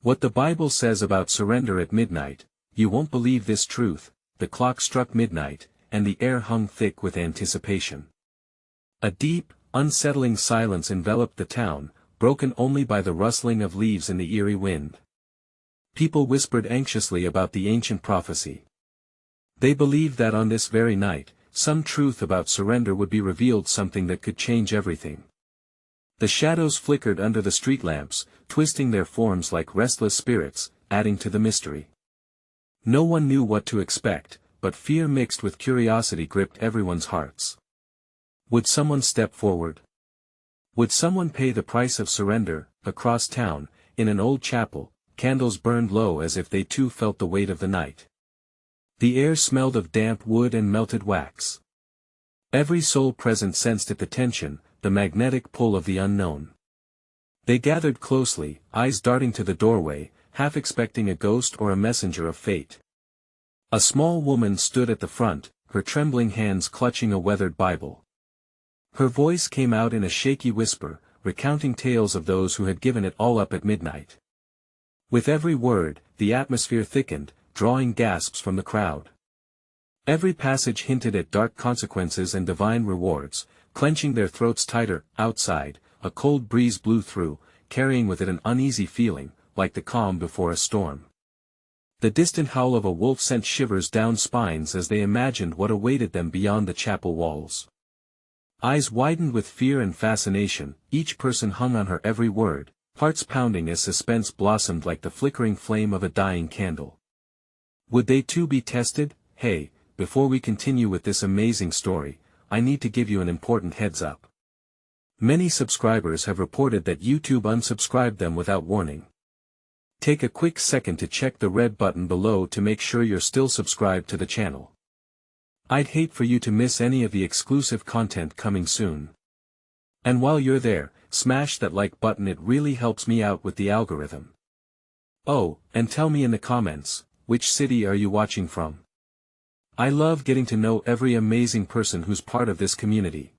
What the Bible says about surrender at midnight, you won't believe this truth. The clock struck midnight, and the air hung thick with anticipation. A deep, unsettling silence enveloped the town, broken only by the rustling of leaves in the eerie wind. People whispered anxiously about the ancient prophecy. They believed that on this very night, some truth about surrender would be revealed, something that could change everything. The shadows flickered under the street lamps, twisting their forms like restless spirits, adding to the mystery. No one knew what to expect, but fear mixed with curiosity gripped everyone's hearts. Would someone step forward? Would someone pay the price of surrender? Across town, in an old chapel, candles burned low as if they too felt the weight of the night. The air smelled of damp wood and melted wax. Every soul present sensed the tension, the magnetic pull of the unknown. They gathered closely, eyes darting to the doorway, half expecting a ghost or a messenger of fate. A small woman stood at the front, her trembling hands clutching a weathered Bible. Her voice came out in a shaky whisper, recounting tales of those who had given it all up at midnight. With every word, the atmosphere thickened, drawing gasps from the crowd. Every passage hinted at dark consequences and divine rewards, clenching their throats tighter. Outside, a cold breeze blew through, carrying with it an uneasy feeling, like the calm before a storm. The distant howl of a wolf sent shivers down spines as they imagined what awaited them beyond the chapel walls. Eyes widened with fear and fascination, each person hung on her every word, hearts pounding as suspense blossomed like the flickering flame of a dying candle. Would they too be tested? Hey, before we continue with this amazing story, I need to give you an important heads up. Many subscribers have reported that YouTube unsubscribed them without warning. Take a quick second to check the red button below to make sure you're still subscribed to the channel. I'd hate for you to miss any of the exclusive content coming soon. And while you're there, smash that like button, it really helps me out with the algorithm. Oh, and tell me in the comments, which city are you watching from? I love getting to know every amazing person who's part of this community.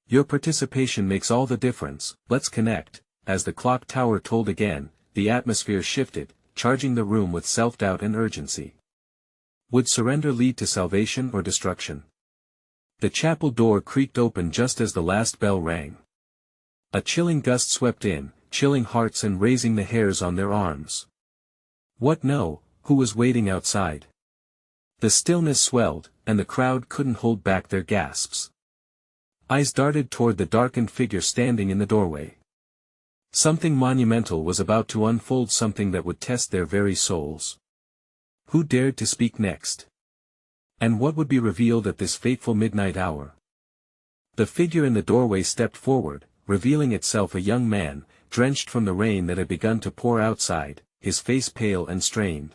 Your participation makes all the difference. Let's connect. As the clock tower tolled again, the atmosphere shifted, charging the room with self-doubt and urgency. Would surrender lead to salvation or destruction? The chapel door creaked open just as the last bell rang. A chilling gust swept in, chilling hearts and raising the hairs on their arms. What? No, who was waiting outside? The stillness swelled, and the crowd couldn't hold back their gasps. Eyes darted toward the darkened figure standing in the doorway. Something monumental was about to unfold, something that would test their very souls. Who dared to speak next? And what would be revealed at this fateful midnight hour? The figure in the doorway stepped forward, revealing itself a young man, drenched from the rain that had begun to pour outside, his face pale and strained.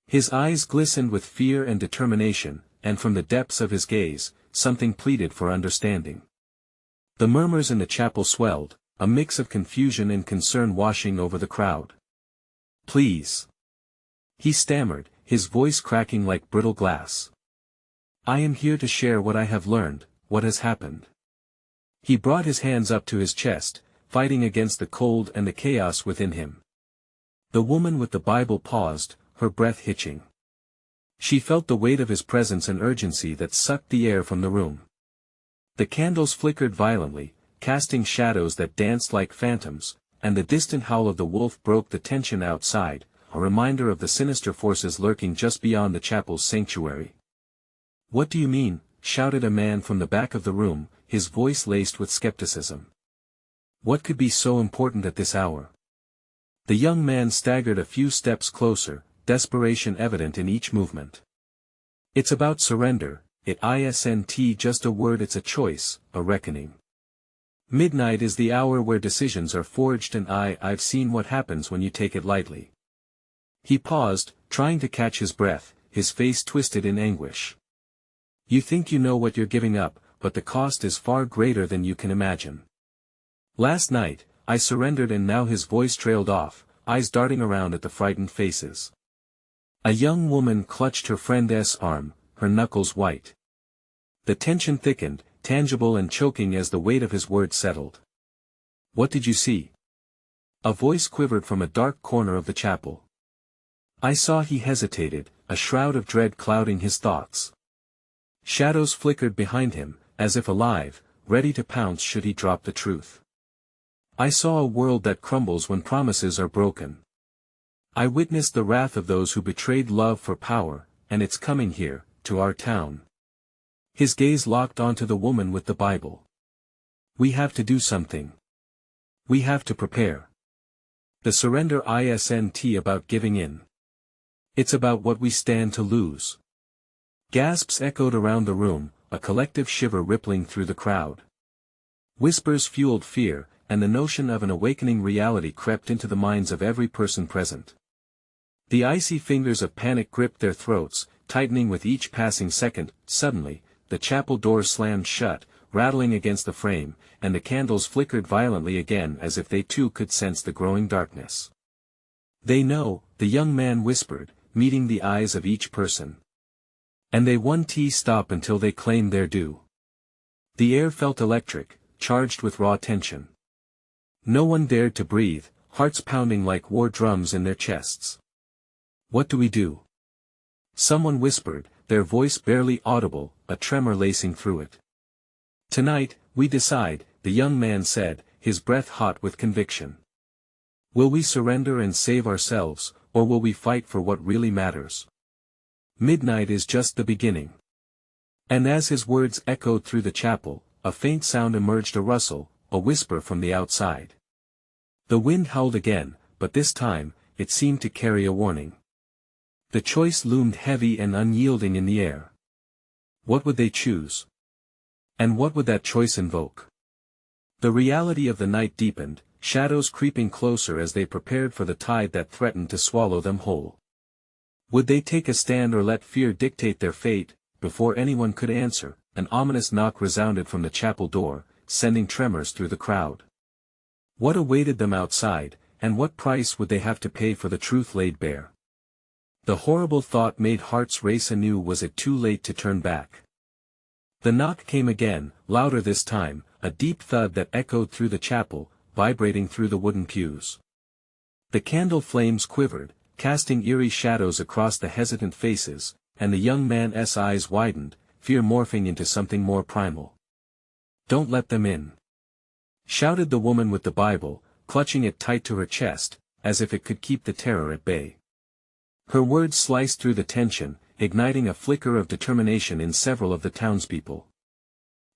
His eyes glistened with fear and determination, and from the depths of his gaze, something pleaded for understanding. The murmurs in the chapel swelled, a mix of confusion and concern washing over the crowd. Please. He stammered, his voice cracking like brittle glass. I am here to share what I have learned, what has happened. He brought his hands up to his chest, fighting against the cold and the chaos within him. The woman with the Bible paused, her breath hitching. She felt the weight of his presence and urgency that sucked the air from the room. The candles flickered violently, casting shadows that danced like phantoms, and the distant howl of the wolf broke the tension outside, a reminder of the sinister forces lurking just beyond the chapel's sanctuary. What do you mean? Shouted a man from the back of the room, his voice laced with skepticism. What could be so important at this hour? The young man staggered a few steps closer, desperation evident in each movement. It's about surrender. It isn't just a word, it's a choice, a reckoning. Midnight is the hour where decisions are forged, and I've seen what happens when you take it lightly. He paused, trying to catch his breath, his face twisted in anguish. You think you know what you're giving up, but the cost is far greater than you can imagine. Last night, I surrendered, and now his voice trailed off, eyes darting around at the frightened faces. A young woman clutched her friend's arm, her knuckles white. The tension thickened, tangible and choking as the weight of his words settled. What did you see? A voice quivered from a dark corner of the chapel. I saw he hesitated, a shroud of dread clouding his thoughts. Shadows flickered behind him, as if alive, ready to pounce should he drop the truth. I saw a world that crumbles when promises are broken. I witnessed the wrath of those who betrayed love for power, and it's coming here, to our town. His gaze locked onto the woman with the Bible. We have to do something. We have to prepare. The surrender isn't about giving in. It's about what we stand to lose. Gasps echoed around the room, a collective shiver rippling through the crowd. Whispers fueled fear, and the notion of an awakening reality crept into the minds of every person present. The icy fingers of panic gripped their throats, tightening with each passing second. Suddenly, the chapel door slammed shut, rattling against the frame, and the candles flickered violently again as if they too could sense the growing darkness. They know, the young man whispered, meeting the eyes of each person. And they won't stop until they claim their due. The air felt electric, charged with raw tension. No one dared to breathe, hearts pounding like war drums in their chests. What do we do? Someone whispered, their voice barely audible, a tremor lacing through it. Tonight, we decide, the young man said, his breath hot with conviction. Will we surrender and save ourselves, or will we fight for what really matters? Midnight is just the beginning. And as his words echoed through the chapel, a faint sound emerged, a rustle, a whisper from the outside. The wind howled again, but this time, it seemed to carry a warning. The choice loomed heavy and unyielding in the air. What would they choose? And what would that choice invoke? The reality of the night deepened, shadows creeping closer as they prepared for the tide that threatened to swallow them whole. Would they take a stand or let fear dictate their fate? Before anyone could answer, an ominous knock resounded from the chapel door, sending tremors through the crowd. What awaited them outside, and what price would they have to pay for the truth laid bare? The horrible thought made hearts race anew. Was it too late to turn back? The knock came again, louder this time, a deep thud that echoed through the chapel, vibrating through the wooden pews. The candle flames quivered, casting eerie shadows across the hesitant faces, and the young man's eyes widened, fear morphing into something more primal. Don't let them in! Shouted the woman with the Bible, clutching it tight to her chest, as if it could keep the terror at bay. Her words sliced through the tension, igniting a flicker of determination in several of the townspeople.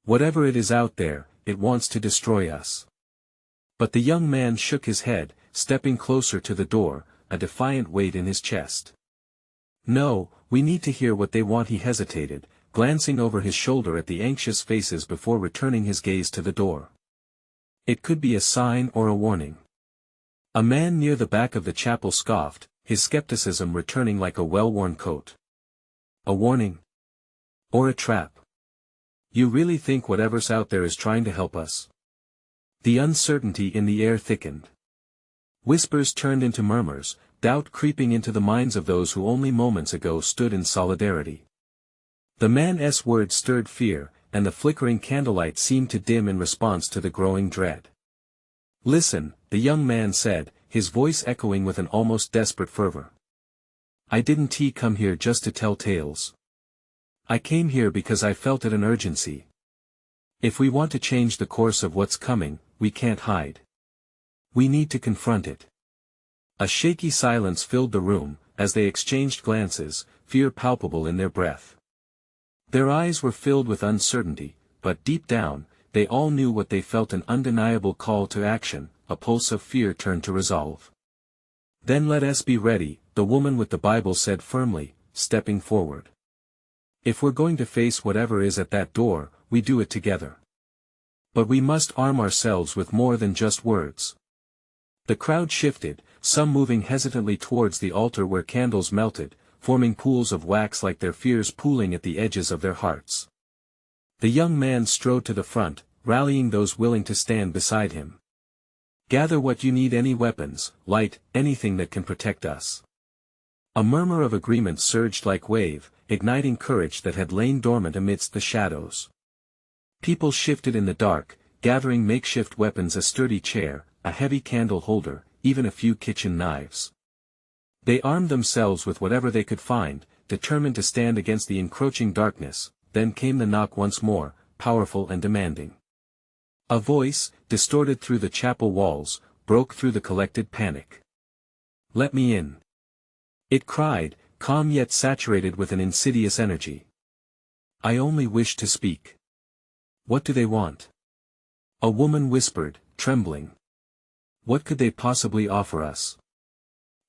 Whatever it is out there, it wants to destroy us. But the young man shook his head, stepping closer to the door, a defiant weight in his chest. No, we need to hear what they want. He hesitated, glancing over his shoulder at the anxious faces before returning his gaze to the door. It could be a sign or a warning. A man near the back of the chapel scoffed, his skepticism returning like a well-worn coat. A warning? Or a trap? You really think whatever's out there is trying to help us? The uncertainty in the air thickened. Whispers turned into murmurs, doubt creeping into the minds of those who only moments ago stood in solidarity. The man's words stirred fear, and the flickering candlelight seemed to dim in response to the growing dread. Listen, the young man said, his voice echoing with an almost desperate fervor. I didn't come here just to tell tales. I came here because I felt it an urgency. If we want to change the course of what's coming, we can't hide. We need to confront it. A shaky silence filled the room, as they exchanged glances, fear palpable in their breath. Their eyes were filled with uncertainty, but deep down, they all knew what they felt: an undeniable call to action, a pulse of fear turned to resolve. Then let us be ready, the woman with the Bible said firmly, stepping forward. If we're going to face whatever is at that door, we do it together. But we must arm ourselves with more than just words. The crowd shifted, some moving hesitantly towards the altar where candles melted, forming pools of wax like their fears pooling at the edges of their hearts. The young man strode to the front, rallying those willing to stand beside him. Gather what you need: any weapons, light, anything that can protect us. A murmur of agreement surged like wave, igniting courage that had lain dormant amidst the shadows. People shifted in the dark, gathering makeshift weapons: a sturdy chair, a heavy candle holder, even a few kitchen knives. They armed themselves with whatever they could find, determined to stand against the encroaching darkness. Then came the knock once more, powerful and demanding. A voice, distorted through the chapel walls, broke through the collected panic. "Let me in," it cried, calm yet saturated with an insidious energy. "I only wish to speak." "What do they want?" A woman whispered, trembling. "What could they possibly offer us?"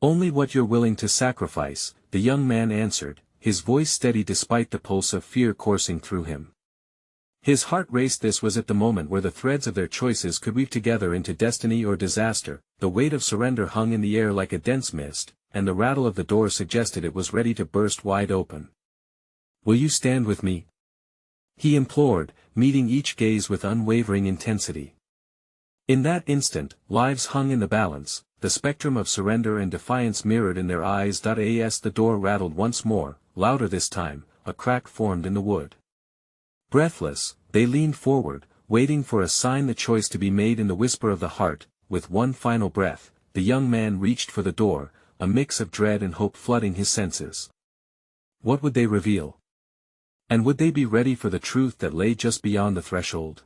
"Only what you're willing to sacrifice," the young man answered, his voice steady despite the pulse of fear coursing through him. His heart raced. This was at the moment where the threads of their choices could weave together into destiny or disaster. The weight of surrender hung in the air like a dense mist, and the rattle of the door suggested it was ready to burst wide open. "Will you stand with me?" he implored, meeting each gaze with unwavering intensity. In that instant, lives hung in the balance, the spectrum of surrender and defiance mirrored in their eyes. As the door rattled once more, louder this time, a crack formed in the wood. Breathless, they leaned forward, waiting for a sign, the choice to be made in the whisper of the heart. With one final breath, the young man reached for the door, a mix of dread and hope flooding his senses. What would they reveal? And would they be ready for the truth that lay just beyond the threshold?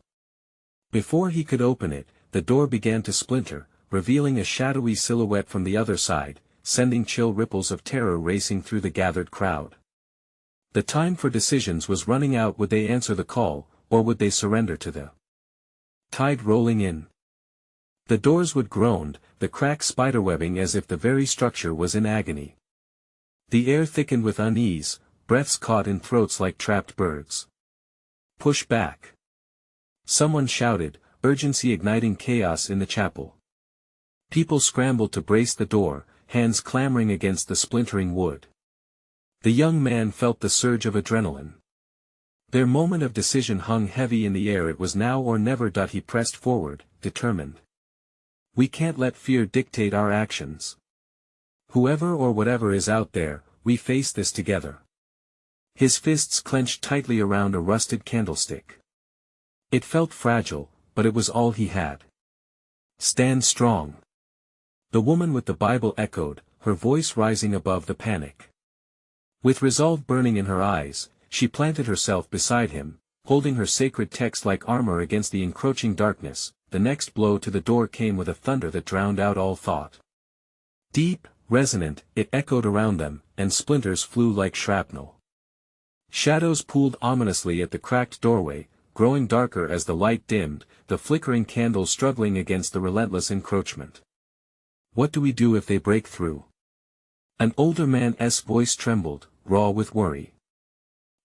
Before he could open it, the door began to splinter, revealing a shadowy silhouette from the other side, sending chill ripples of terror racing through the gathered crowd. The time for decisions was running out. Would they answer the call, or would they surrender to the tide rolling in? The doors would groan, the cracks spiderwebbing as if the very structure was in agony. The air thickened with unease, breaths caught in throats like trapped birds. "Push back!" someone shouted, urgency igniting chaos in the chapel. People scrambled to brace the door, hands clamoring against the splintering wood. The young man felt the surge of adrenaline. Their moment of decision hung heavy in the air. It was now or never. He pressed forward, determined. "We can't let fear dictate our actions. Whoever or whatever is out there, we face this together." His fists clenched tightly around a rusted candlestick. It felt fragile, but it was all he had. "Stand strong," the woman with the Bible echoed, her voice rising above the panic. With resolve burning in her eyes, she planted herself beside him, holding her sacred text like armor against the encroaching darkness. The next blow to the door came with a thunder that drowned out all thought. Deep, resonant, it echoed around them, and splinters flew like shrapnel. Shadows pooled ominously at the cracked doorway, growing darker as the light dimmed, the flickering candles struggling against the relentless encroachment. "What do we do if they break through?" An older man's voice trembled, raw with worry.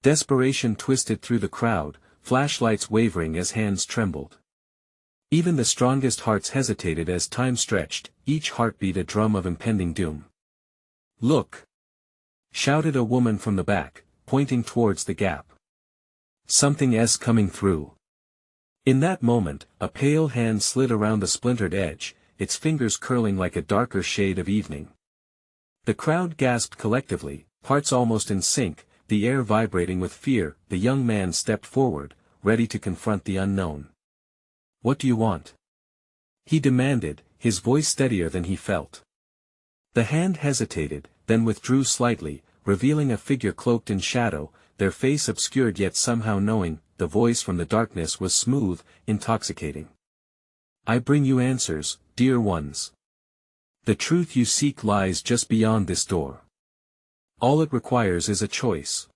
Desperation twisted through the crowd, flashlights wavering as hands trembled. Even the strongest hearts hesitated as time stretched, each heartbeat a drum of impending doom. "Look!" shouted a woman from the back, pointing towards the gap. "Something's coming through." In that moment, a pale hand slid around the splintered edge, its fingers curling like a darker shade of evening. The crowd gasped collectively, hearts almost in sync, the air vibrating with fear. The young man stepped forward, ready to confront the unknown. "What do you want?" he demanded, his voice steadier than he felt. The hand hesitated, then withdrew slightly, revealing a figure cloaked in shadow, their face obscured yet somehow knowing. The voice from the darkness was smooth, intoxicating. "I bring you answers, dear ones. The truth you seek lies just beyond this door. All it requires is a choice."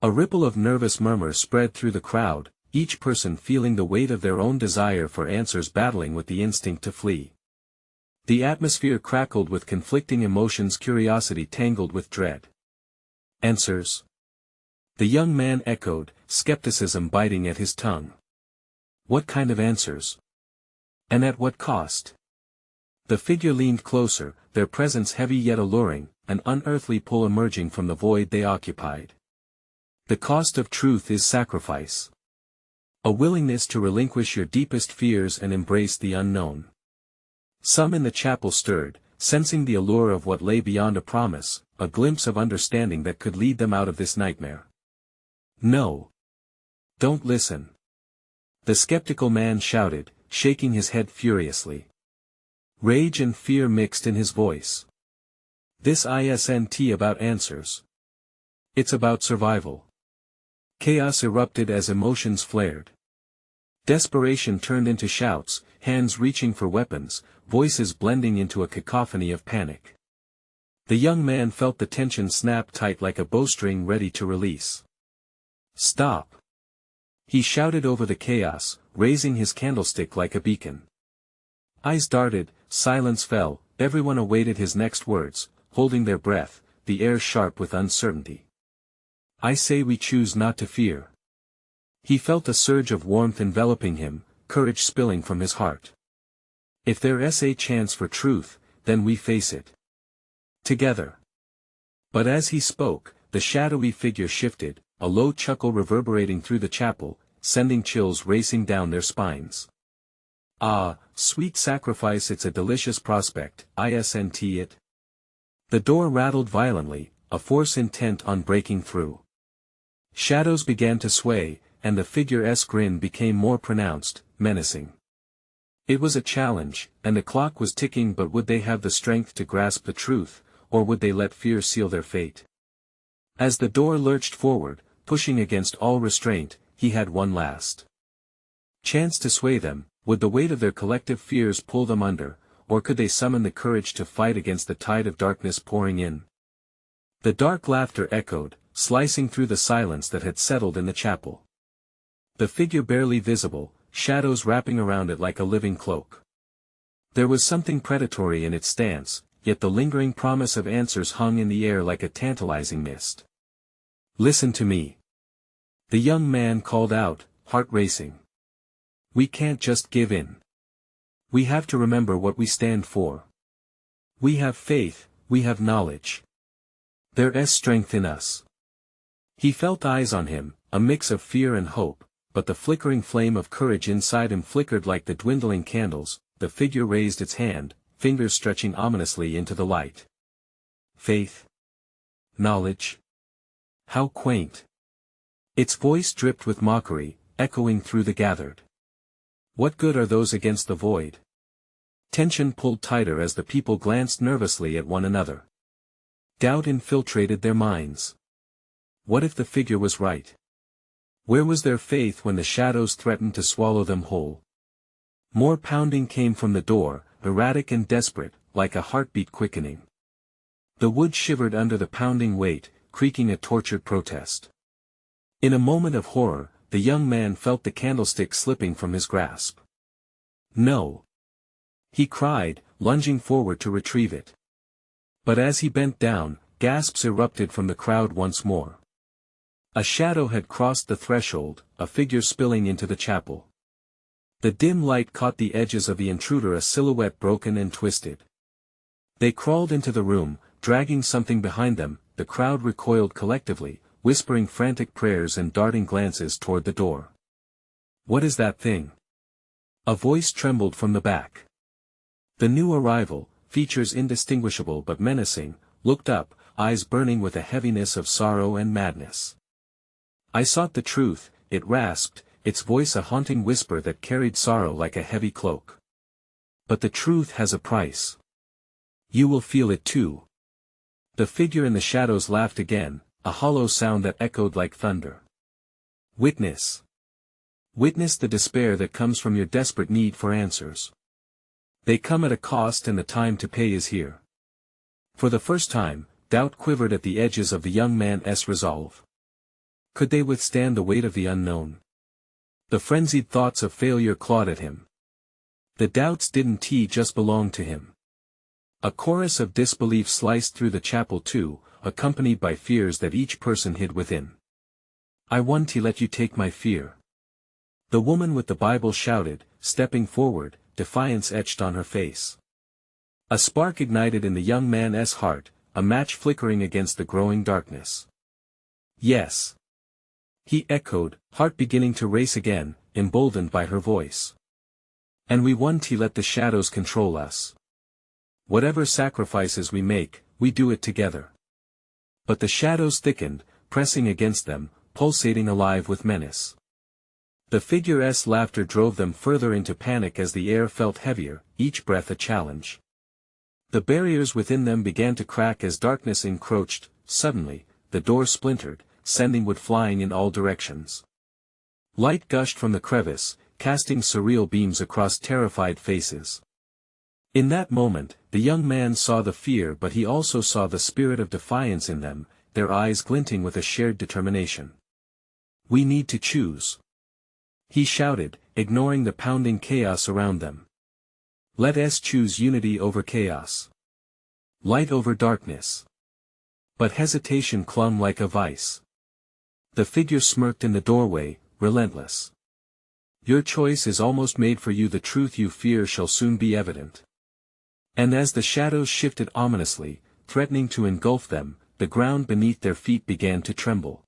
A ripple of nervous murmur spread through the crowd, each person feeling the weight of their own desire for answers battling with the instinct to flee. The atmosphere crackled with conflicting emotions, curiosity tangled with dread. "Answers?" the young man echoed, skepticism biting at his tongue. "What kind of answers? And at what cost?" The figure leaned closer, their presence heavy yet alluring, an unearthly pull emerging from the void they occupied. "The cost of truth is sacrifice. A willingness to relinquish your deepest fears and embrace the unknown." Some in the chapel stirred, sensing the allure of what lay beyond a promise, a glimpse of understanding that could lead them out of this nightmare. "No. Don't listen," the skeptical man shouted, shaking his head furiously. Rage and fear mixed in his voice. This isn't about answers. It's about survival. Chaos erupted as emotions flared. Desperation turned into shouts, hands reaching for weapons, voices blending into a cacophony of panic. The young man felt the tension snap tight like a bowstring ready to release. "Stop!" he shouted over the chaos, raising his candlestick like a beacon. Eyes darted, silence fell, everyone awaited his next words, holding their breath, the air sharp with uncertainty. "I say we choose not to fear." He felt a surge of warmth enveloping him, courage spilling from his heart. "If there's a chance for truth, then we face it. Together." But as he spoke, the shadowy figure shifted, a low chuckle reverberating through the chapel, sending chills racing down their spines. "Ah, sweet sacrifice, it's a delicious prospect, isn't it?" The door rattled violently, a force intent on breaking through. Shadows began to sway, and the figure's grin became more pronounced, menacing. It was a challenge, and the clock was ticking, but would they have the strength to grasp the truth, or would they let fear seal their fate? As the door lurched forward, pushing against all restraint, he had one last chance to sway them. Would the weight of their collective fears pull them under, or could they summon the courage to fight against the tide of darkness pouring in? The dark laughter echoed, slicing through the silence that had settled in the chapel. The figure barely visible, shadows wrapping around it like a living cloak. There was something predatory in its stance, yet the lingering promise of answers hung in the air like a tantalizing mist. "Listen to me," the young man called out, heart racing. "We can't just give in. We have to remember what we stand for. We have faith, we have knowledge. There's strength in us." He felt eyes on him, a mix of fear and hope, but the flickering flame of courage inside him flickered like the dwindling candles. The figure raised its hand, fingers stretching ominously into the light. "Faith? Knowledge? How quaint." Its voice dripped with mockery, echoing through the gathered. "What good are those against the void?" Tension pulled tighter as the people glanced nervously at one another. Doubt infiltrated their minds. What if the figure was right? Where was their faith when the shadows threatened to swallow them whole? More pounding came from the door, erratic and desperate, like a heartbeat quickening. The wood shivered under the pounding weight, creaking a tortured protest. In a moment of horror, the young man felt the candlestick slipping from his grasp. "No!" he cried, lunging forward to retrieve it. But as he bent down, gasps erupted from the crowd once more. A shadow had crossed the threshold, a figure spilling into the chapel. The dim light caught the edges of the intruder, a silhouette broken and twisted. They crawled into the room, dragging something behind them. The crowd recoiled collectively, whispering frantic prayers and darting glances toward the door. "What is that thing?" a voice trembled from the back. The new arrival, features indistinguishable but menacing, looked up, eyes burning with a heaviness of sorrow and madness. "I sought the truth," it rasped, its voice a haunting whisper that carried sorrow like a heavy cloak. "But the truth has a price. You will feel it too." The figure in the shadows laughed again, a hollow sound that echoed like thunder. "Witness. Witness the despair that comes from your desperate need for answers. They come at a cost, and the time to pay is here." For the first time, doubt quivered at the edges of the young man's resolve. Could they withstand the weight of the unknown? The frenzied thoughts of failure clawed at him. The doubts didn't just belong to him. A chorus of disbelief sliced through the chapel too, accompanied by fears that each person hid within. "I won't let you take my fear," the woman with the Bible shouted, stepping forward, defiance etched on her face. A spark ignited in the young man's heart, a match flickering against the growing darkness. "Yes," he echoed, heart beginning to race again, emboldened by her voice. "And we won't let the shadows control us. Whatever sacrifices we make, we do it together." But the shadows thickened, pressing against them, pulsating alive with menace. The figure's laughter drove them further into panic as the air felt heavier, each breath a challenge. The barriers within them began to crack as darkness encroached. Suddenly, the door splintered, sending wood flying in all directions. Light gushed from the crevice, casting surreal beams across terrified faces. In that moment, the young man saw the fear, but he also saw the spirit of defiance in them, their eyes glinting with a shared determination. "We need to choose," he shouted, ignoring the pounding chaos around them. "Let us choose unity over chaos. Light over darkness." But hesitation clung like a vice. The figure smirked in the doorway, relentless. "Your choice is almost made for you. The truth you fear shall soon be evident." And as the shadows shifted ominously, threatening to engulf them, the ground beneath their feet began to tremble.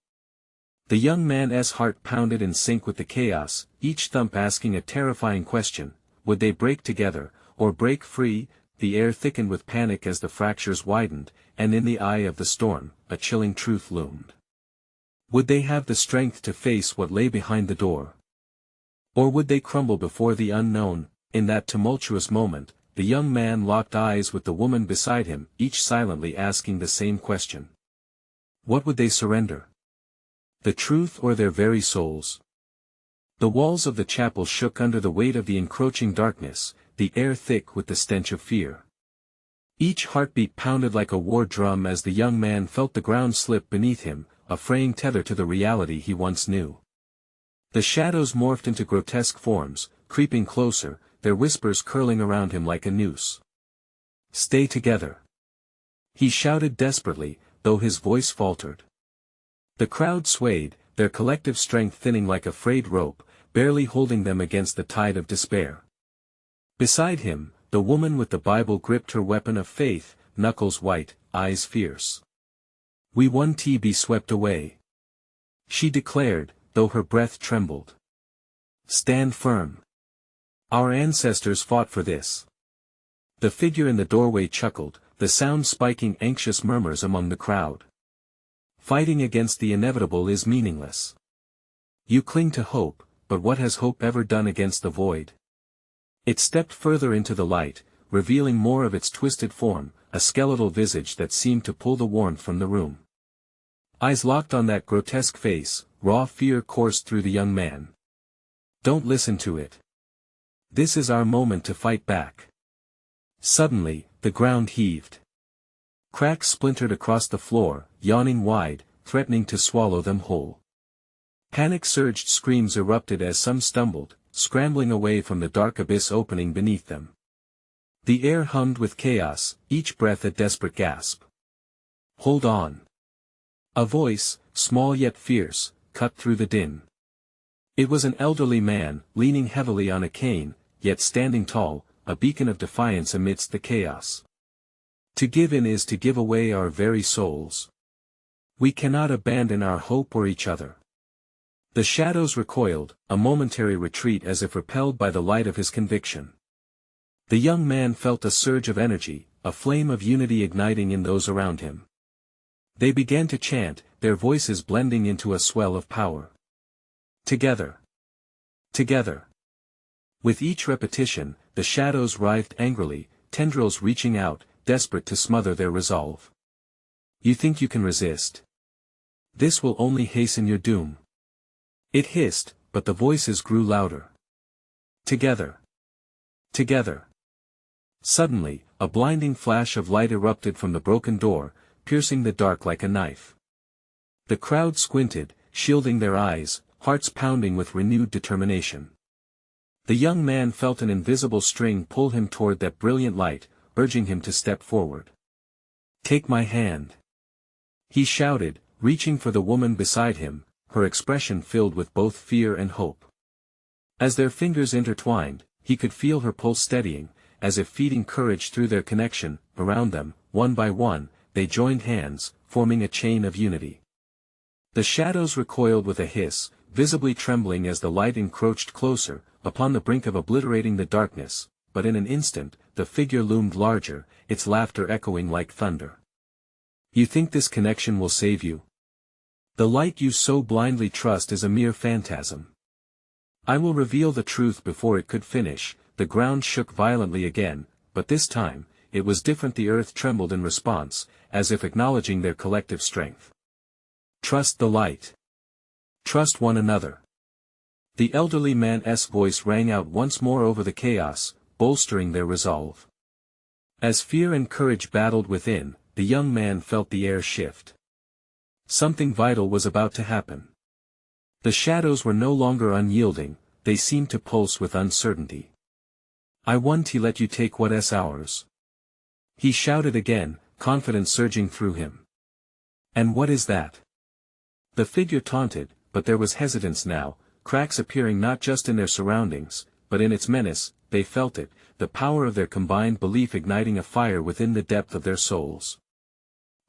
The young man's heart pounded in sync with the chaos, each thump asking a terrifying question: would they break together, or break free? The air thickened with panic as the fractures widened, and in the eye of the storm, a chilling truth loomed. Would they have the strength to face what lay behind the door? Or would they crumble before the unknown? In that tumultuous moment, the young man locked eyes with the woman beside him, each silently asking the same question. What would they surrender? The truth or their very souls? The walls of the chapel shook under the weight of the encroaching darkness, the air thick with the stench of fear. Each heartbeat pounded like a war drum as the young man felt the ground slip beneath him, a fraying tether to the reality he once knew. The shadows morphed into grotesque forms, creeping closer, their whispers curling around him like a noose. "Stay together," he shouted desperately, though his voice faltered. The crowd swayed, their collective strength thinning like a frayed rope, barely holding them against the tide of despair. Beside him, the woman with the Bible gripped her weapon of faith, knuckles white, eyes fierce. "We won't be swept away," she declared, though her breath trembled. "Stand firm. Our ancestors fought for this." The figure in the doorway chuckled, the sound spiking anxious murmurs among the crowd. "Fighting against the inevitable is meaningless. You cling to hope, but what has hope ever done against the void?" It stepped further into the light, revealing more of its twisted form, a skeletal visage that seemed to pull the warmth from the room. Eyes locked on that grotesque face, raw fear coursed through the young man. "Don't listen to it. This is our moment to fight back." Suddenly, the ground heaved. Cracks splintered across the floor, yawning wide, threatening to swallow them whole. Panic-surged screams erupted as some stumbled, scrambling away from the dark abyss opening beneath them. The air hummed with chaos, each breath a desperate gasp. "Hold on." A voice, small yet fierce, cut through the din. It was an elderly man, leaning heavily on a cane, yet standing tall, a beacon of defiance amidst the chaos. "To give in is to give away our very souls. We cannot abandon our hope or each other." The shadows recoiled, a momentary retreat as if repelled by the light of his conviction. The young man felt a surge of energy, a flame of unity igniting in those around him. They began to chant, their voices blending into a swell of power. "Together. Together." With each repetition, the shadows writhed angrily, tendrils reaching out, desperate to smother their resolve. "You think you can resist? This will only hasten your doom." It hissed, but the voices grew louder. "Together. Together." Suddenly, a blinding flash of light erupted from the broken door, piercing the dark like a knife. The crowd squinted, shielding their eyes, hearts pounding with renewed determination. The young man felt an invisible string pull him toward that brilliant light, urging him to step forward. "Take my hand," he shouted, reaching for the woman beside him, her expression filled with both fear and hope. As their fingers intertwined, he could feel her pulse steadying, as if feeding courage through their connection. Around them, one by one, they joined hands, forming a chain of unity. The shadows recoiled with a hiss, visibly trembling as the light encroached closer, upon the brink of obliterating the darkness, but in an instant, the figure loomed larger, its laughter echoing like thunder. "You think this connection will save you? The light you so blindly trust is a mere phantasm. I will reveal the truth before it could finish. The ground shook violently again, but this time, it was different. The earth trembled in response, as if acknowledging their collective strength. Trust the light. Trust one another. The elderly man's voice rang out once more over the chaos, bolstering their resolve. As fear and courage battled within, the young man felt the air shift. Something vital was about to happen. The shadows were no longer unyielding, they seemed to pulse with uncertainty. I won't let you take what's ours. He shouted again, confidence surging through him. And what is that? The figure taunted, but there was hesitance now, cracks appearing not just in their surroundings, but in its menace. They felt it, the power of their combined belief igniting a fire within the depth of their souls.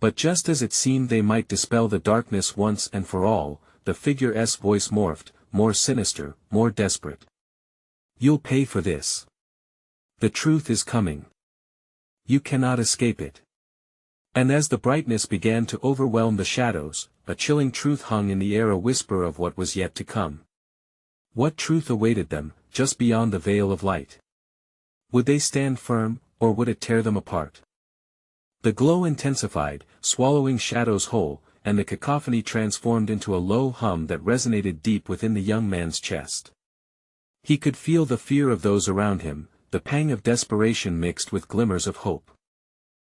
But just as it seemed they might dispel the darkness once and for all, the figure's voice morphed, more sinister, more desperate. You'll pay for this. The truth is coming. You cannot escape it. And as the brightness began to overwhelm the shadows, a chilling truth hung in the air, a whisper of what was yet to come. What truth awaited them, just beyond the veil of light? Would they stand firm, or would it tear them apart? The glow intensified, swallowing shadows whole, and the cacophony transformed into a low hum that resonated deep within the young man's chest. He could feel the fear of those around him, the pang of desperation mixed with glimmers of hope.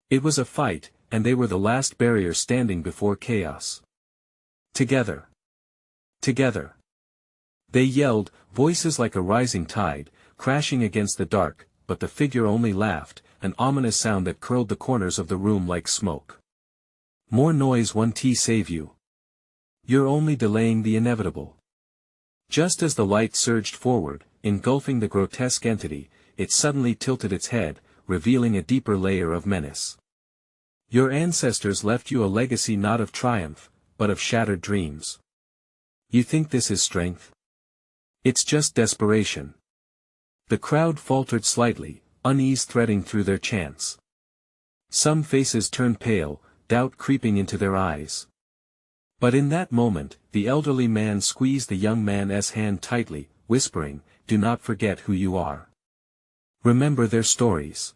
It was a fight, and they were the last barrier standing before chaos. Together. Together. They yelled, voices like a rising tide, crashing against the dark, but the figure only laughed, an ominous sound that curled the corners of the room like smoke. More noise won't save you. You're only delaying the inevitable. Just as the light surged forward, engulfing the grotesque entity, it suddenly tilted its head, revealing a deeper layer of menace. Your ancestors left you a legacy not of triumph, but of shattered dreams. You think this is strength? It's just desperation. The crowd faltered slightly, unease threading through their chants. Some faces turned pale, doubt creeping into their eyes. But in that moment, the elderly man squeezed the young man's hand tightly, whispering, "Do not forget who you are. Remember their stories."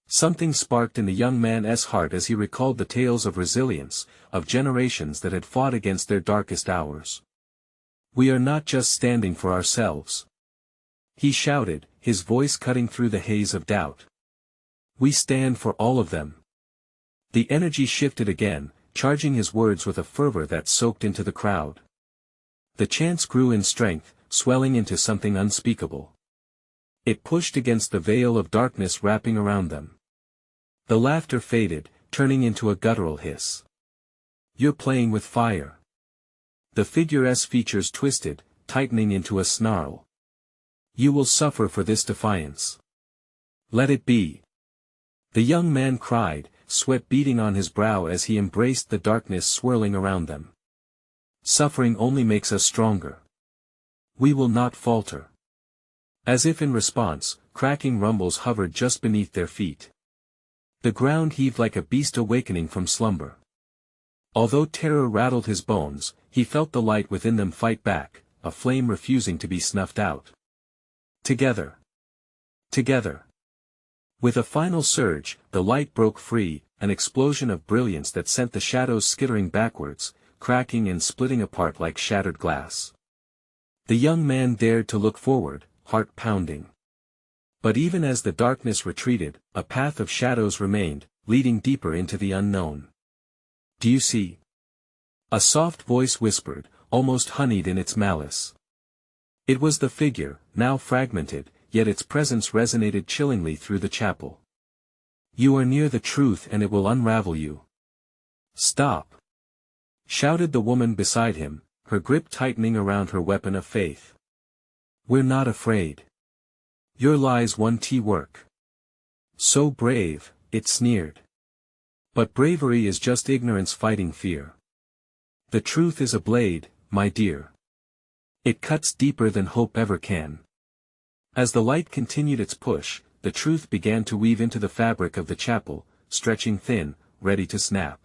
Something sparked in the young man's heart as he recalled the tales of resilience, of generations that had fought against their darkest hours. We are not just standing for ourselves. He shouted, his voice cutting through the haze of doubt. We stand for all of them. The energy shifted again, charging his words with a fervor that soaked into the crowd. The chants grew in strength, swelling into something unspeakable. It pushed against the veil of darkness wrapping around them. The laughter faded, turning into a guttural hiss. You're playing with fire. The figure's features twisted, tightening into a snarl. You will suffer for this defiance. Let it be. The young man cried, sweat beading on his brow as he embraced the darkness swirling around them. Suffering only makes us stronger. We will not falter. As if in response, cracking rumbles hovered just beneath their feet. The ground heaved like a beast awakening from slumber. Although terror rattled his bones, he felt the light within them fight back, a flame refusing to be snuffed out. Together. Together. With a final surge, the light broke free, an explosion of brilliance that sent the shadows skittering backwards, cracking and splitting apart like shattered glass. The young man dared to look forward, heart pounding. But even as the darkness retreated, a path of shadows remained, leading deeper into the unknown. Do you see? A soft voice whispered, almost honeyed in its malice. It was the figure, now fragmented, yet its presence resonated chillingly through the chapel. You are near the truth and it will unravel you. Stop! Shouted the woman beside him, her grip tightening around her weapon of faith. We're not afraid. Your lies won't work. So brave, it sneered. But bravery is just ignorance fighting fear. The truth is a blade, my dear. It cuts deeper than hope ever can. As the light continued its push, the truth began to weave into the fabric of the chapel, stretching thin, ready to snap.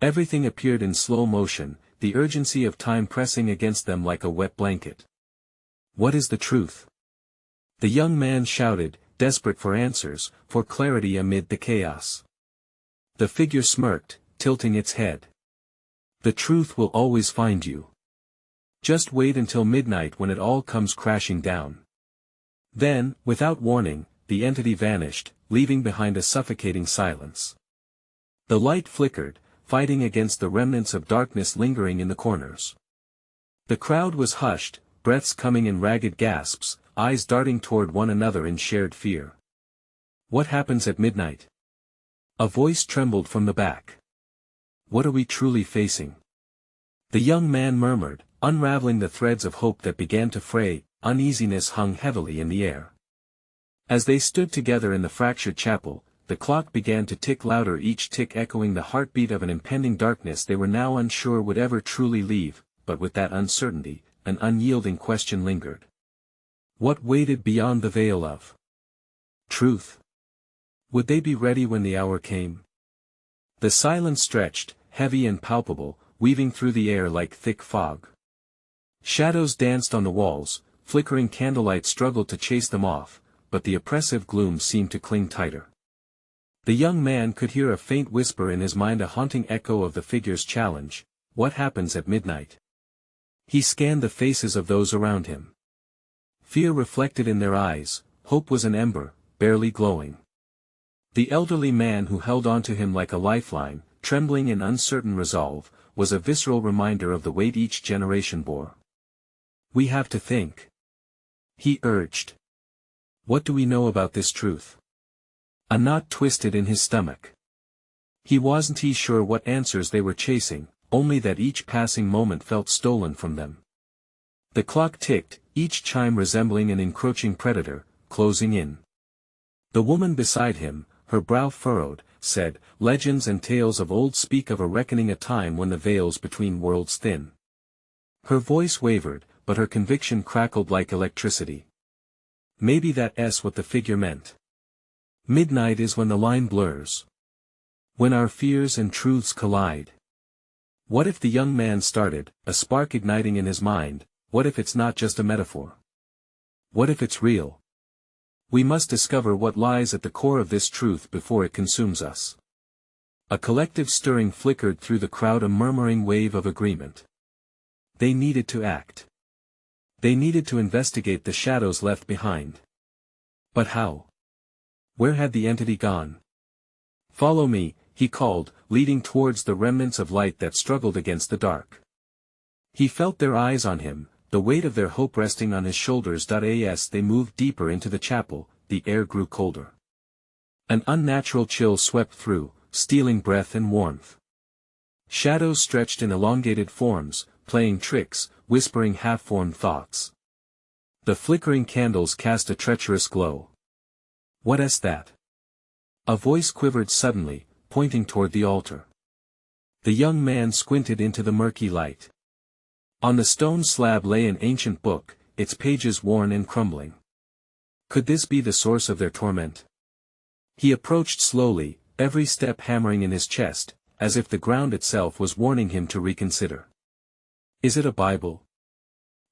Everything appeared in slow motion, the urgency of time pressing against them like a wet blanket. What is the truth? The young man shouted, desperate for answers, for clarity amid the chaos. The figure smirked, tilting its head. The truth will always find you. Just wait until midnight when it all comes crashing down. Then, without warning, the entity vanished, leaving behind a suffocating silence. The light flickered, fighting against the remnants of darkness lingering in the corners. The crowd was hushed, breaths coming in ragged gasps, eyes darting toward one another in shared fear. What happens at midnight? A voice trembled from the back. What are we truly facing? The young man murmured, unraveling the threads of hope that began to fray. Uneasiness hung heavily in the air. As they stood together in the fractured chapel, the clock began to tick louder, each tick echoing the heartbeat of an impending darkness they were now unsure would ever truly leave, but with that uncertainty, an unyielding question lingered. What waited beyond the veil of truth? Would they be ready when the hour came? The silence stretched, heavy and palpable, weaving through the air like thick fog. Shadows danced on the walls, flickering candlelight struggled to chase them off, but the oppressive gloom seemed to cling tighter. The young man could hear a faint whisper in his mind, a haunting echo of the figure's challenge, what happens at midnight? He scanned the faces of those around him. Fear reflected in their eyes, hope was an ember, barely glowing. The elderly man who held onto him like a lifeline, trembling in uncertain resolve, was a visceral reminder of the weight each generation bore. We have to think. He urged. What do we know about this truth? A knot twisted in his stomach. He wasn't sure what answers they were chasing, only that each passing moment felt stolen from them. The clock ticked, each chime resembling an encroaching predator, closing in. The woman beside him, her brow furrowed, said, legends and tales of old speak of a reckoning, a time when the veils between worlds thin. Her voice wavered, but her conviction crackled like electricity. Maybe that's what the figure meant. Midnight is when the line blurs. When our fears and truths collide. What if the young man started, a spark igniting in his mind, what if it's not just a metaphor? What if it's real? We must discover what lies at the core of this truth before it consumes us. A collective stirring flickered through the crowd, a murmuring wave of agreement. They needed to act. They needed to investigate the shadows left behind. But how? Where had the entity gone? Follow me, he called, leading towards the remnants of light that struggled against the dark. He felt their eyes on him, the weight of their hope resting on his shoulders. As they moved deeper into the chapel, the air grew colder. An unnatural chill swept through, stealing breath and warmth. Shadows stretched in elongated forms, playing tricks, whispering half-formed thoughts. The flickering candles cast a treacherous glow. What's that? A voice quivered suddenly, pointing toward the altar. The young man squinted into the murky light. On the stone slab lay an ancient book, its pages worn and crumbling. Could this be the source of their torment? He approached slowly, every step hammering in his chest, as if the ground itself was warning him to reconsider. Is it a Bible?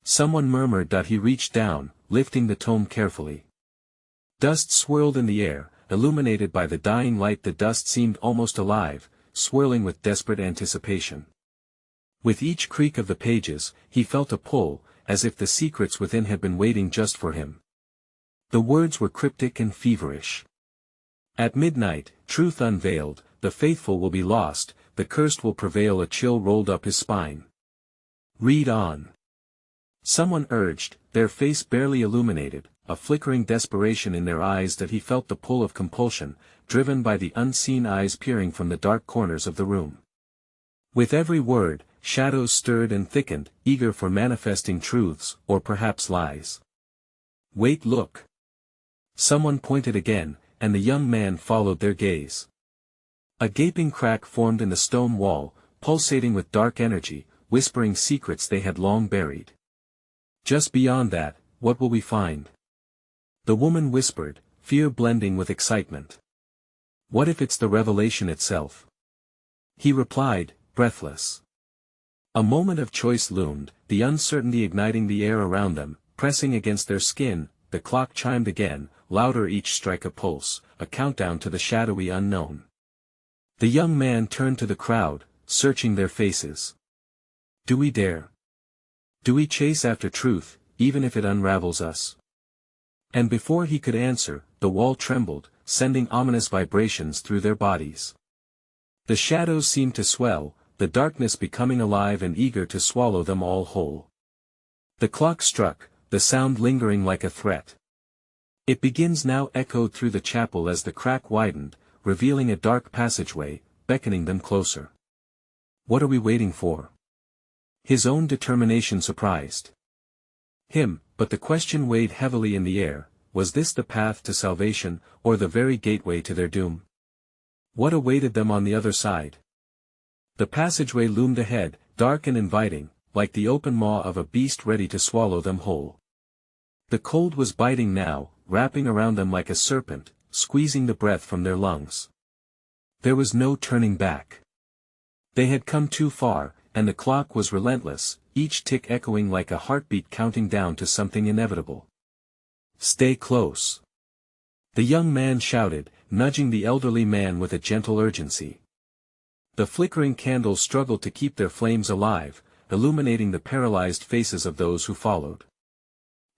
Someone murmured. He reached down, lifting the tome carefully. Dust swirled in the air, illuminated by the dying light. The dust seemed almost alive, swirling with desperate anticipation. With each creak of the pages, he felt a pull, as if the secrets within had been waiting just for him. The words were cryptic and feverish. At midnight, truth unveiled, the faithful will be lost, the cursed will prevail. A chill rolled up his spine. Read on. Someone urged, their face barely illuminated, a flickering desperation in their eyes. He felt the pull of compulsion, driven by the unseen eyes peering from the dark corners of the room. With every word, shadows stirred and thickened, eager for manifesting truths, or perhaps lies. Wait, look. Someone pointed again, and the young man followed their gaze. A gaping crack formed in the stone wall, pulsating with dark energy, whispering secrets they had long buried. Just beyond that, what will we find? The woman whispered, fear blending with excitement. What if it's the revelation itself? He replied, breathless. A moment of choice loomed, the uncertainty igniting the air around them, pressing against their skin. The clock chimed again, louder each strike a pulse, a countdown to the shadowy unknown. The young man turned to the crowd, searching their faces. Do we dare? Do we chase after truth, even if it unravels us? And before he could answer, the wall trembled, sending ominous vibrations through their bodies. The shadows seemed to swell, the darkness becoming alive and eager to swallow them all whole. The clock struck, the sound lingering like a threat. It begins now echoed through the chapel as the crack widened, revealing a dark passageway, beckoning them closer. What are we waiting for? His own determination surprised him, but the question weighed heavily in the air: was this the path to salvation, or the very gateway to their doom? What awaited them on the other side? The passageway loomed ahead, dark and inviting, like the open maw of a beast ready to swallow them whole. The cold was biting now, wrapping around them like a serpent, squeezing the breath from their lungs. There was no turning back. They had come too far, and the clock was relentless, each tick echoing like a heartbeat counting down to something inevitable. Stay close. The young man shouted, nudging the elderly man with a gentle urgency. The flickering candles struggled to keep their flames alive, illuminating the paralyzed faces of those who followed.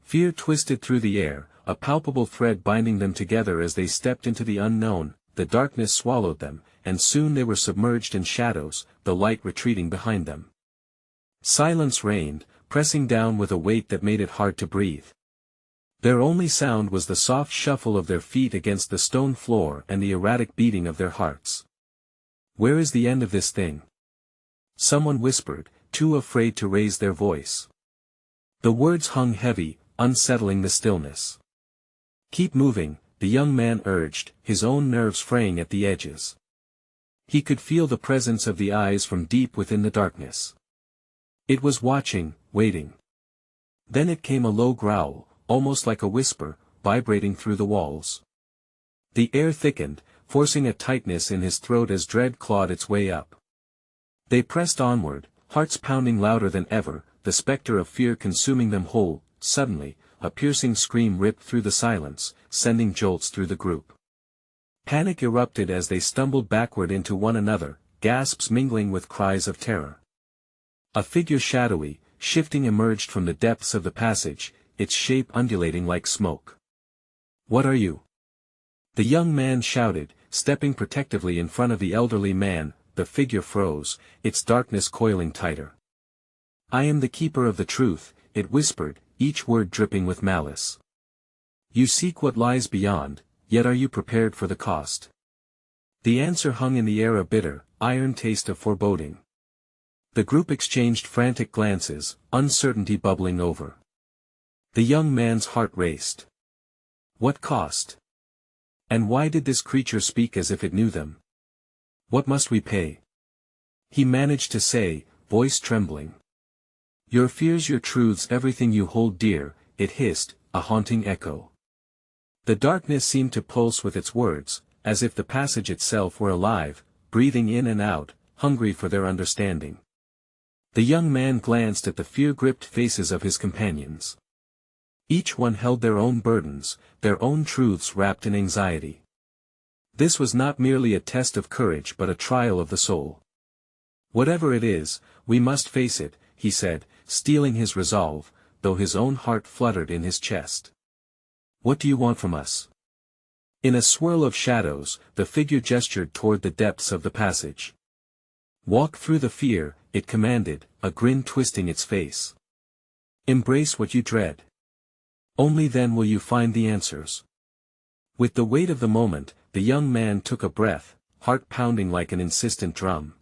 Fear twisted through the air, a palpable thread binding them together as they stepped into the unknown. The darkness swallowed them, and soon they were submerged in shadows, the light retreating behind them. Silence reigned, pressing down with a weight that made it hard to breathe. Their only sound was the soft shuffle of their feet against the stone floor and the erratic beating of their hearts. Where is the end of this thing? Someone whispered, too afraid to raise their voice. The words hung heavy, unsettling the stillness. Keep moving, the young man urged, his own nerves fraying at the edges. He could feel the presence of the eyes from deep within the darkness. It was watching, waiting. Then it came a low growl, almost like a whisper, vibrating through the walls. The air thickened, forcing a tightness in his throat as dread clawed its way up. They pressed onward, hearts pounding louder than ever, the specter of fear consuming them whole. Suddenly, a piercing scream ripped through the silence, sending jolts through the group. Panic erupted as they stumbled backward into one another, gasps mingling with cries of terror. A figure shadowy, shifting emerged from the depths of the passage, its shape undulating like smoke. What are you? The young man shouted, stepping protectively in front of the elderly man. The figure froze, its darkness coiling tighter. I am the keeper of the truth, it whispered, each word dripping with malice. You seek what lies beyond, yet are you prepared for the cost? The answer hung in the air, a bitter, iron taste of foreboding. The group exchanged frantic glances, uncertainty bubbling over. The young man's heart raced. What cost? And why did this creature speak as if it knew them? What must we pay? He managed to say, voice trembling. Your fears, your truths, everything you hold dear, it hissed, a haunting echo. The darkness seemed to pulse with its words, as if the passage itself were alive, breathing in and out, hungry for their understanding. The young man glanced at the fear-gripped faces of his companions. Each one held their own burdens, their own truths wrapped in anxiety. This was not merely a test of courage but a trial of the soul. Whatever it is, we must face it, he said, steeling his resolve, though his own heart fluttered in his chest. What do you want from us? In a swirl of shadows, the figure gestured toward the depths of the passage. Walk through the fear, it commanded, a grin twisting its face. Embrace what you dread. Only then will you find the answers. With the weight of the moment, the young man took a breath, heart pounding like an insistent drum.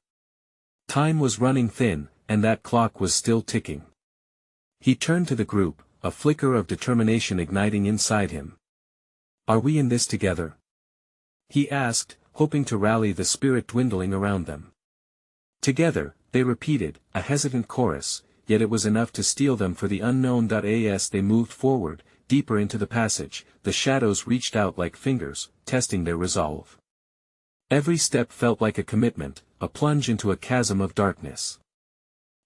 Time was running thin, and that clock was still ticking. He turned to the group, a flicker of determination igniting inside him. Are we in this together? He asked, hoping to rally the spirit dwindling around them. Together, they repeated, a hesitant chorus, yet it was enough to steel them for the unknown. As they moved forward, deeper into the passage, the shadows reached out like fingers, testing their resolve. Every step felt like a commitment, a plunge into a chasm of darkness.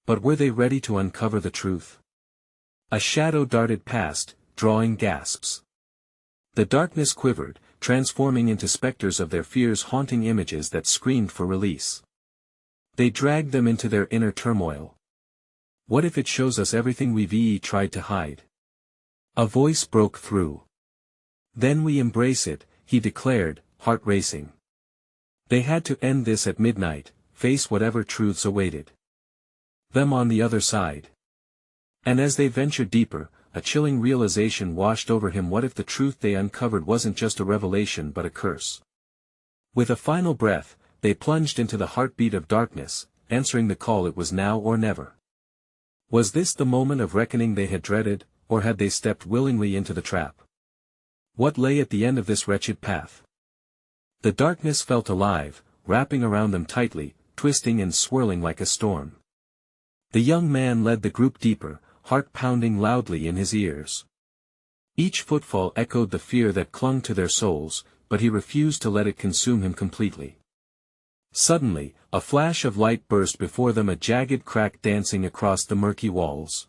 But were they ready to uncover the truth? A shadow darted past, drawing gasps. The darkness quivered, transforming into specters of their fears, haunting images that screamed for release. They dragged them into their inner turmoil. What if it shows us everything we've tried to hide? A voice broke through. Then we embrace it, he declared, heart racing. They had to end this at midnight, face whatever truths awaited them on the other side. And as they ventured deeper, a chilling realization washed over him. What if the truth they uncovered wasn't just a revelation but a curse? With a final breath, they plunged into the heartbeat of darkness, answering the call. It was now or never. Was this the moment of reckoning they had dreaded, or had they stepped willingly into the trap? What lay at the end of this wretched path? The darkness felt alive, wrapping around them tightly, twisting and swirling like a storm. The young man led the group deeper, heart pounding loudly in his ears. Each footfall echoed the fear that clung to their souls, but he refused to let it consume him completely. Suddenly, a flash of light burst before them, a jagged crack dancing across the murky walls.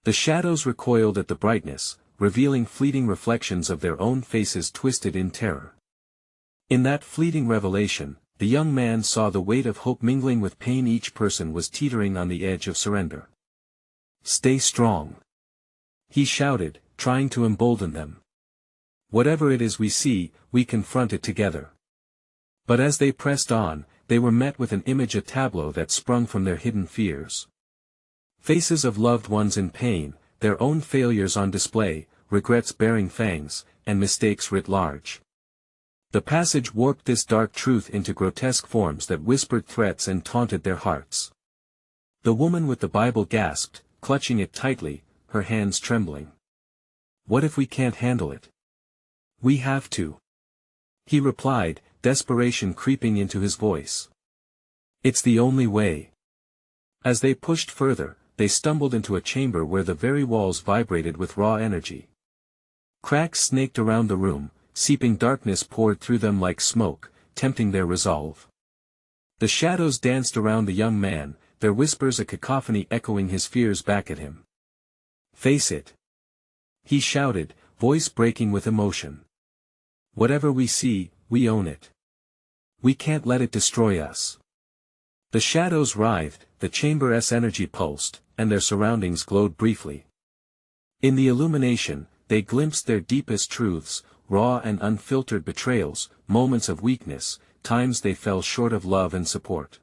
The shadows recoiled at the brightness, revealing fleeting reflections of their own faces twisted in terror. In that fleeting revelation, the young man saw the weight of hope mingling with pain. Each person was teetering on the edge of surrender. "Stay strong," he shouted, trying to embolden them. "Whatever it is we see, we confront it together." But as they pressed on, they were met with an image, a tableau that sprung from their hidden fears. Faces of loved ones in pain, their own failures on display, regrets bearing fangs, and mistakes writ large. The passage warped this dark truth into grotesque forms that whispered threats and taunted their hearts. The woman with the Bible gasped, clutching it tightly, her hands trembling. "What if we can't handle it?" "We have to," he replied, desperation creeping into his voice. "It's the only way." As they pushed further, they stumbled into a chamber where the very walls vibrated with raw energy. Cracks snaked around the room, seeping darkness poured through them like smoke, tempting their resolve. The shadows danced around the young man, their whispers a cacophony echoing his fears back at him. "Face it," he shouted, voice breaking with emotion. "Whatever we see, we own it. We can't let it destroy us." The shadows writhed, the chamber's energy pulsed, and their surroundings glowed briefly. In the illumination, they glimpsed their deepest truths, raw and unfiltered betrayals, moments of weakness, times they fell short of love and support.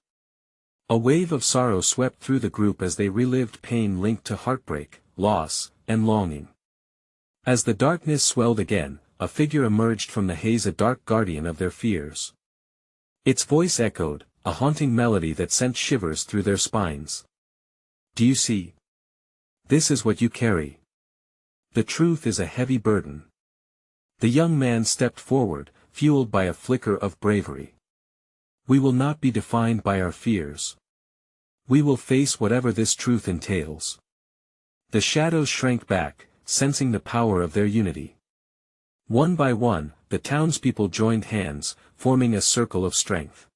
A wave of sorrow swept through the group as they relived pain linked to heartbreak, loss, and longing. As the darkness swelled again, a figure emerged from the haze, a dark guardian of their fears. Its voice echoed, a haunting melody that sent shivers through their spines. "Do you see? This is what you carry. The truth is a heavy burden." The young man stepped forward, fueled by a flicker of bravery. "We will not be defined by our fears. We will face whatever this truth entails." The shadows shrank back, sensing the power of their unity. One by one, the townspeople joined hands, forming a circle of strength.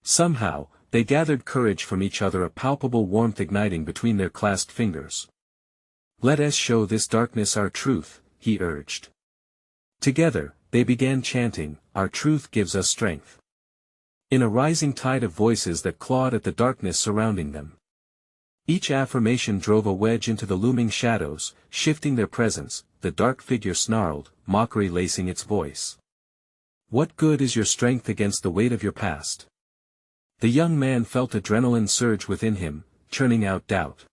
Somehow, they gathered courage from each other, a palpable warmth igniting between their clasped fingers. "Let us show this darkness our truth," he urged. Together, they began chanting, "Our truth gives us strength." In a rising tide of voices that clawed at the darkness surrounding them. Each affirmation drove a wedge into the looming shadows, shifting their presence. The dark figure snarled, mockery lacing its voice. "What good is your strength against the weight of your past?" The young man felt adrenaline surge within him, churning out doubt.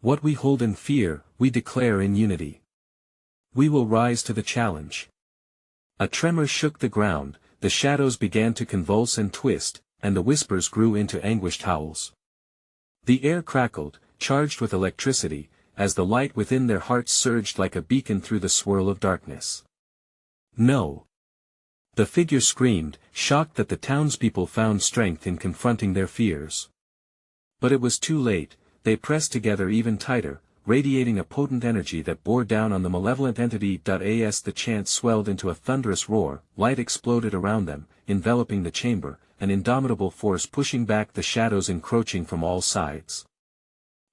"What we hold in fear, we declare in unity. We will rise to the challenge." A tremor shook the ground, the shadows began to convulse and twist, and the whispers grew into anguished howls. The air crackled, charged with electricity, as the light within their hearts surged like a beacon through the swirl of darkness. "No!" the figure screamed, shocked that the townspeople found strength in confronting their fears. But it was too late. They pressed together even tighter, radiating a potent energy that bore down on the malevolent entity. As the chant swelled into a thunderous roar, light exploded around them, enveloping the chamber, an indomitable force pushing back the shadows encroaching from all sides.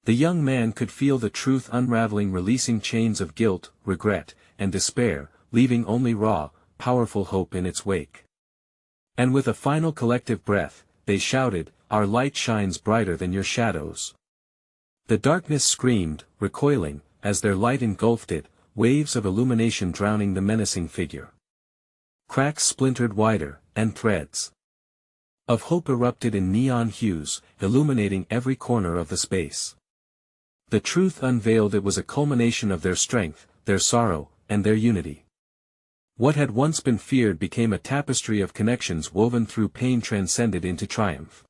The young man could feel the truth unraveling, releasing chains of guilt, regret, and despair, leaving only raw, powerful hope in its wake. And with a final collective breath, they shouted, "Our light shines brighter than your shadows." The darkness screamed, recoiling, as their light engulfed it, waves of illumination drowning the menacing figure. Cracks splintered wider, and threads of hope erupted in neon hues, illuminating every corner of the space. The truth unveiled, it was a culmination of their strength, their sorrow, and their unity. What had once been feared became a tapestry of connections woven through pain, transcended into triumph.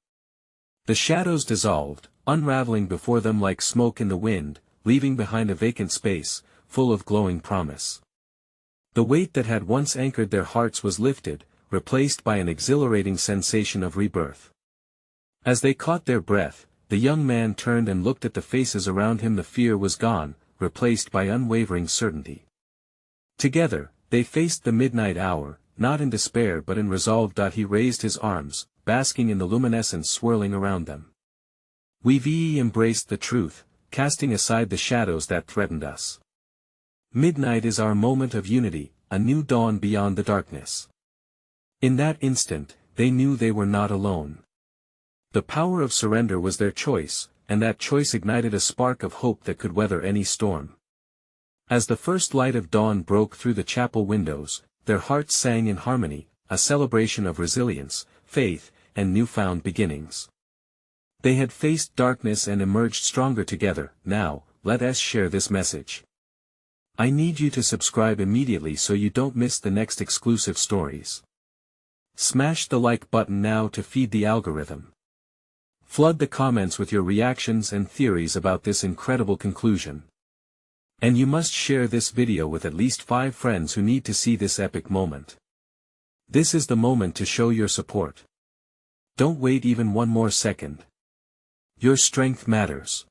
The shadows dissolved, unraveling before them like smoke in the wind, leaving behind a vacant space, full of glowing promise. The weight that had once anchored their hearts was lifted, replaced by an exhilarating sensation of rebirth. As they caught their breath, the young man turned and looked at the faces around him. The fear was gone, replaced by unwavering certainty. Together, they faced the midnight hour, not in despair but in resolve. He raised his arms, basking in the luminescence swirling around them. We've embraced the truth, casting aside the shadows that threatened us. Midnight is our moment of unity, a new dawn beyond the darkness. In that instant, they knew they were not alone. The power of surrender was their choice, and that choice ignited a spark of hope that could weather any storm. As the first light of dawn broke through the chapel windows, their hearts sang in harmony, a celebration of resilience, faith, and newfound beginnings. They had faced darkness and emerged stronger together. Now, let us share this message. I need you to subscribe immediately so you don't miss the next exclusive stories. Smash the like button now to feed the algorithm. Flood the comments with your reactions and theories about this incredible conclusion. And you must share this video with at least 5 friends who need to see this epic moment. This is the moment to show your support. Don't wait even one more second. Your strength matters.